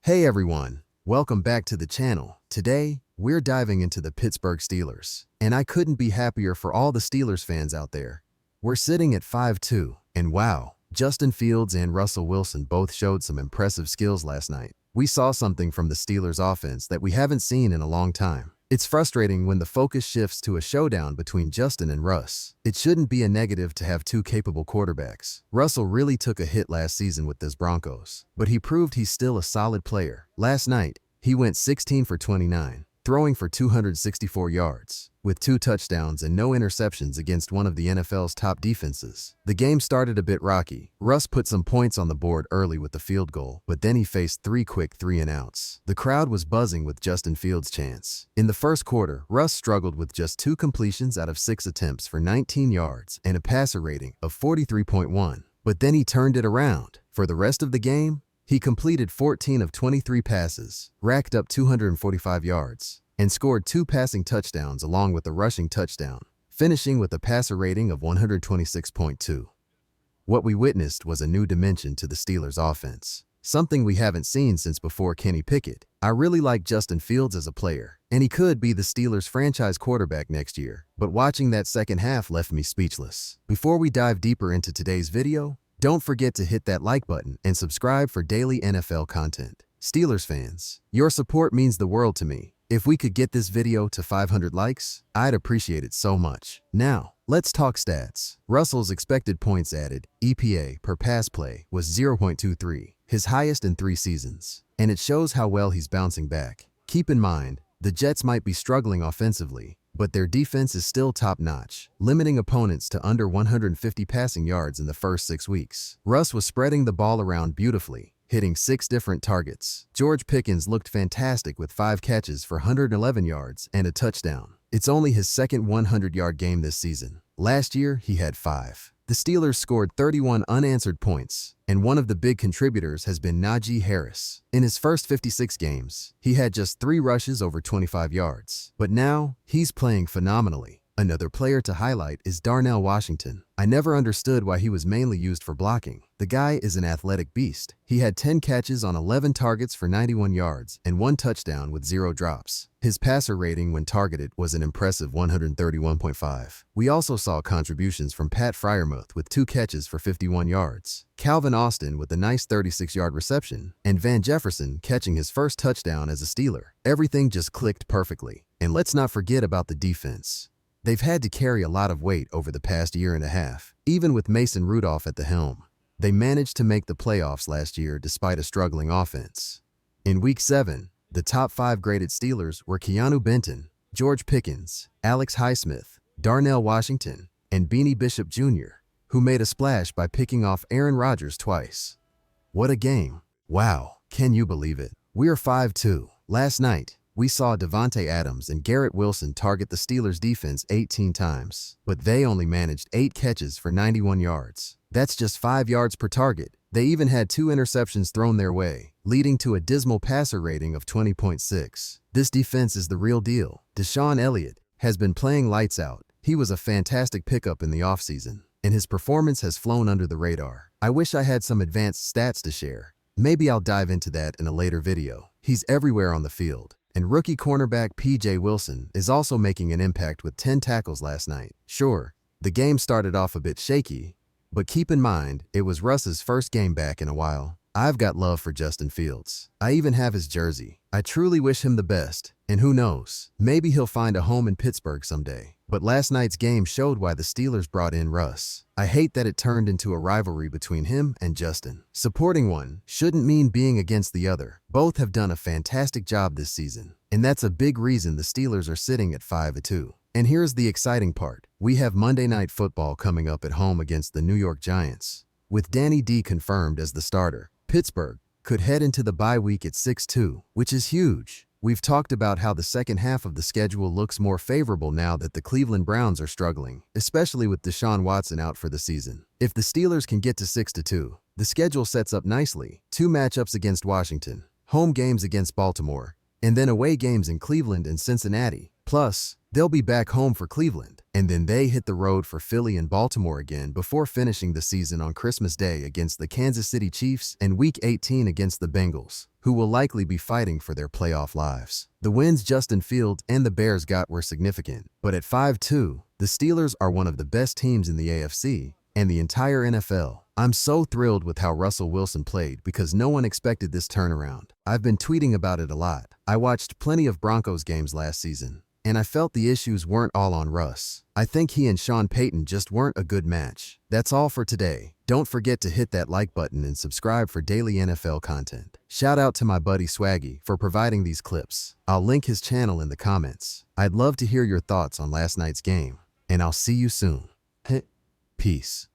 Hey everyone, welcome back to the channel. Today, we're diving into the Pittsburgh Steelers, and I couldn't be happier for all the Steelers fans out there. We're sitting at 5-2, and wow, Justin Fields and Russell Wilson both showed some impressive skills last night. We saw something from the Steelers offense that we haven't seen in a long time. It's frustrating when the focus shifts to a showdown between Justin and Russ. It shouldn't be a negative to have two capable quarterbacks. Russell really took a hit last season with this Broncos, but he proved he's still a solid player. Last night, he went 16 for 29, throwing for 264 yards, with 2 touchdowns and no interceptions against one of the NFL's top defenses. The game started a bit rocky. Russ put some points on the board early with the field goal, but then he faced 3 quick 3-and-outs. The crowd was buzzing with Justin Fields' chance. In the first quarter, Russ struggled with just 2 completions out of 6 attempts for 19 yards and a passer rating of 43.1. But then he turned it around. For the rest of the game, he completed 14 of 23 passes, racked up 245 yards, and scored 2 passing touchdowns along with a rushing touchdown, finishing with a passer rating of 126.2. What we witnessed was a new dimension to the Steelers' offense, something we haven't seen since before Kenny Pickett. I really like Justin Fields as a player, and he could be the Steelers' franchise quarterback next year, but watching that second half left me speechless. Before we dive deeper into today's video, don't forget to hit that like button and subscribe for daily NFL content. Steelers fans, your support means the world to me. If we could get this video to 500 likes, I'd appreciate it so much. Now, let's talk stats. Russell's expected points added, EPA, per pass play was 0.23, his highest in 3 seasons, and it shows how well he's bouncing back. Keep in mind, the Jets might be struggling offensively, but their defense is still top-notch, limiting opponents to under 150 passing yards in the first 6 weeks. Russ was spreading the ball around beautifully, hitting 6 different targets. George Pickens looked fantastic with 5 catches for 111 yards and a touchdown. It's only his second 100-yard game this season. Last year, he had 5. The Steelers scored 31 unanswered points, and one of the big contributors has been Najee Harris. In his first 56 games, he had just 3 rushes over 25 yards. But now, he's playing phenomenally. Another player to highlight is Darnell Washington. I never understood why he was mainly used for blocking. The guy is an athletic beast. He had 10 catches on 11 targets for 91 yards and 1 touchdown with 0 drops. His passer rating when targeted was an impressive 131.5. We also saw contributions from Pat Freiermuth with 2 catches for 51 yards, Calvin Austin with a nice 36-yard reception, and Van Jefferson catching his first touchdown as a Steeler. Everything just clicked perfectly. And let's not forget about the defense. They've had to carry a lot of weight over the past year and a half, even with Mason Rudolph at the helm. They managed to make the playoffs last year despite a struggling offense. In Week 7, the top 5 graded Steelers were Keanu Benton, George Pickens, Alex Highsmith, Darnell Washington, and Beanie Bishop Jr., who made a splash by picking off Aaron Rodgers twice. What a game. Wow, can you believe it? We're 5-2. Last night, we saw Davante Adams and Garrett Wilson target the Steelers' defense 18 times, but they only managed 8 catches for 91 yards. That's just 5 yards per target. They even had 2 interceptions thrown their way, leading to a dismal passer rating of 20.6. This defense is the real deal. Deshaun Elliott has been playing lights out. He was a fantastic pickup in the offseason, and his performance has flown under the radar. I wish I had some advanced stats to share. Maybe I'll dive into that in a later video. He's everywhere on the field. And rookie cornerback P.J. Wilson is also making an impact with 10 tackles last night. Sure, the game started off a bit shaky, but keep in mind, it was Russ's first game back in a while. I've got love for Justin Fields. I even have his jersey. I truly wish him the best, and who knows, maybe he'll find a home in Pittsburgh someday. But last night's game showed why the Steelers brought in Russ. I hate that it turned into a rivalry between him and Justin. Supporting one shouldn't mean being against the other. Both have done a fantastic job this season, and that's a big reason the Steelers are sitting at 5-2. And here's the exciting part. We have Monday Night Football coming up at home against the New York Giants. With Danny D confirmed as the starter, Pittsburgh could head into the bye week at 6-2, which is huge. We've talked about how the second half of the schedule looks more favorable now that the Cleveland Browns are struggling, especially with Deshaun Watson out for the season. If the Steelers can get to 6-2, the schedule sets up nicely. 2 matchups against Washington, home games against Baltimore, and then away games in Cleveland and Cincinnati. Plus, they'll be back home for Cleveland. And then they hit the road for Philly and Baltimore again before finishing the season on Christmas Day against the Kansas City Chiefs and Week 18 against the Bengals, who will likely be fighting for their playoff lives. The wins Justin Fields and the Bears got were significant, but at 5-2, the Steelers are one of the best teams in the AFC and the entire NFL. I'm so thrilled with how Russell Wilson played because no one expected this turnaround. I've been tweeting about it a lot. I watched plenty of Broncos games last season, and I felt the issues weren't all on Russ. I think he and Sean Payton just weren't a good match. That's all for today. Don't forget to hit that like button and subscribe for daily NFL content. Shout out to my buddy Swaggy for providing these clips. I'll link his channel in the comments. I'd love to hear your thoughts on last night's game, and I'll see you soon. Peace.